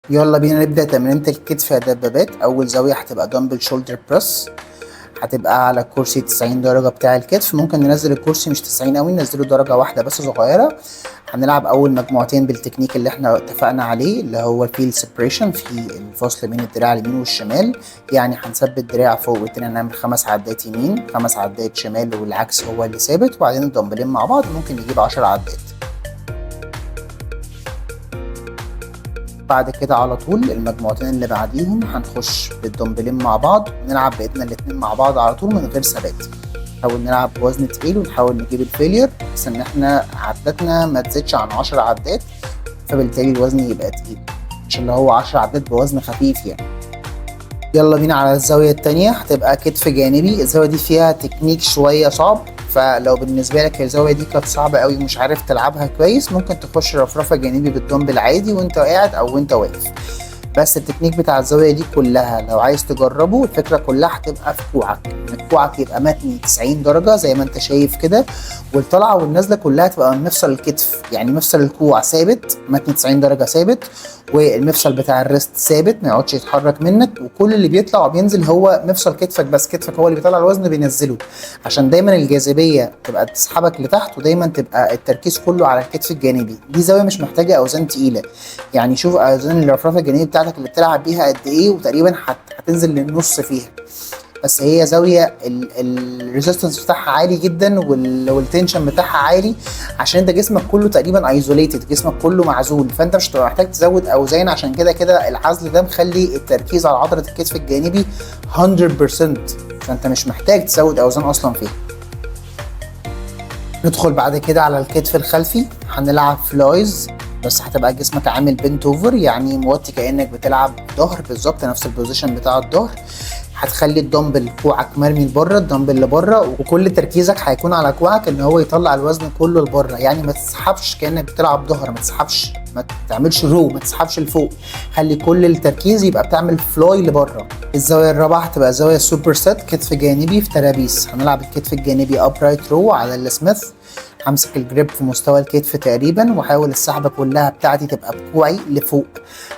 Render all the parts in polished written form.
يلا بينا نبدأ تمرينة الكتف يا دبابات. أول زاوية هتبقى دمبل شولدر بريس، هتبقى على الكرسي 90 درجة بتاع الكتف. ممكن ننزل الكرسي مش 90 أوي، ننزله درجة واحدة بس صغيرة. هنلعب أول مجموعتين بالتكنيك اللي احنا اتفقنا عليه، اللي هو الفيل سيبريشن، في الفصل بين الدراع اليمين والشمال. يعني هنثبت دراع فوق والتاني هنعمل 5 عدات يمين 5 عدات شمال، والعكس هو اللي ثابت، وبعدين الدمبلين مع بعض ممكن نجيب 10 عدات. بعد كده على طول المجموعتين اللي بعديهم هنخش بالدمبلين مع بعض ونلعب بايدنا الاتنين مع بعض على طول من غير ثبات. نحاول نلعب بوزن تقيل ونحاول نجيب الفيلير، بس ان احنا عداتنا ما تزيدش عن 10 عدات، فبالتالي الوزن يبقى تقيل، مش اللي هو 10 عدات بوزن خفيف يعني. يلا بينا على الزاوية التانية، هتبقى كتف جانبي. الزاوية دي فيها تكنيك شوية صعب، فلو بالنسبة لك الزاوية دي كانت صعبة قوي ومش عارف تلعبها كويس، ممكن تخش رفرفة جانبي بالدمبل عادي وانت قاعد او وانت واقف. بس التكنيك بتاع الزاوية دي كلها لو عايز تجربه، الفكرة كلها هتبقى في كوعك، ان كوعك يبقى متني 90 درجة زي ما انت شايف كده، والطلعة والنازلة كلها تبقى من مفصل الكتف، يعني مفصل الكوع ثابت متني 90 درجة ثابت، والمفصل بتاع الريست ثابت ما يقعدش يتحرك منك، وكل اللي بيطلع وبينزل هو مفصل كتفك بس، كتفك هو اللي بيطلع الوزن بينزله، عشان دايما الجاذبية تبقى تسحبك لتحت، ودايما تبقى التركيز كله على الكتف الجانبي. دي زاوية مش محتاجة اوزان تقيلة، يعني شوف اوزان الرفرفة الجانبي بتاعتك اللي بتلعب بيها قد ايه، وتقريبا هتنزل للنص فيها. بس هي زاويه الريزستنس بتاعها عالي جدا، والتنشن بتاعها عالي، عشان انت جسمك كله تقريبا ايزوليتد، جسمك كله معزول، فانت مش هتبقى محتاج تزود اوزان، عشان كده كده العزل ده مخلي التركيز على عضله الكتف الجانبي 100%، فانت مش محتاج تزود اوزان اصلا فيها. ندخل بعد كده على الكتف الخلفي، هنلعب فلايز، بس هتبقى جسمك عامل بنت اوفر، يعني موطي كانك بتلعب ظهر بالظبط، نفس البوزيشن بتاع الظهر. هتخلي الدمبل كوعك مرمي لبره، الدمبل لبره، وكل تركيزك هيكون على كوعك ان هو يطلع الوزن كله لبره، يعني ما تسحبش كانك بتلعب ظهر، ما تسحبش، ما تعملش رو، ما تسحبش لفوق، خلي كل التركيز يبقى بتعمل فلاي لبره. الزاويه الرابعه هتبقى زاويه سوبر سيت، كتف جانبي في ترابيس. هنلعب الكتف الجانبي ابرايت رو على السميث، همسك الجريب في مستوى الكتف تقريبا، واحاول السحبه كلها بتاعتي تبقى بكوعي لفوق،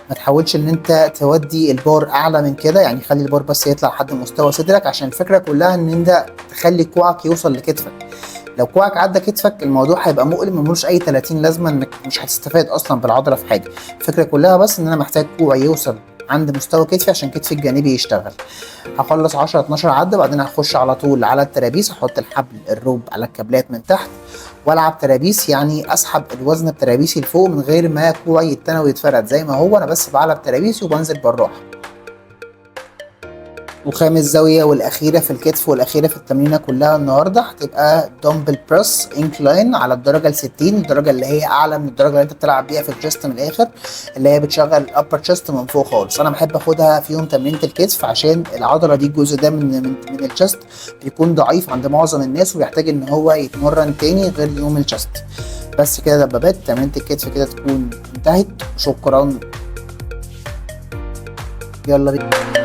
ما تحاولش ان انت تودي البار اعلى من كده، يعني خلي البار بس يطلع لحد مستوى صدرك، عشان الفكره كلها ان انت تخلي كوعك يوصل لكتفك. لو كوعك عدى كتفك الموضوع هيبقى مؤلم، ملوش اي 30 لازمه، انك مش هتستفاد اصلا بالعضله في حاجه. الفكره كلها بس ان انا محتاج كوعي يوصل عند مستوى كتفي عشان كتفي الجانبي يشتغل. هخلص 10 12 عده، بعدين هخش على طول على الترابيس، احط الحبل الروب على الكابلات من تحت والعب ترابيس، يعني اسحب الوزن بترابيسي لفوق من غير ما كوعي يتنى ويتفرد زي ما هو، انا بس بعلب ترابيسي وبنزل بالراحه. وخامس زاوية والأخيرة في الكتف والأخيرة في التمرينة كلها النهاردة هتبقى دمبل بريس انكلاين على الدرجة ال60، الدرجة اللي هي أعلى من الدرجة اللي أنت بتلعب بيها في الشيست من الآخر، اللي هي بتشغل الأبر شيست من فوق خالص. أنا بحب أخدها في يوم تمرينة الكتف، عشان العضلة دي الجزء ده من الشيست بيكون ضعيف عند معظم الناس، وبيحتاج إن هو يتمرن تاني غير يوم الشيست. بس كده دبابات، تمرينة الكتف كده تكون انتهت. شكرا. يلا بينا.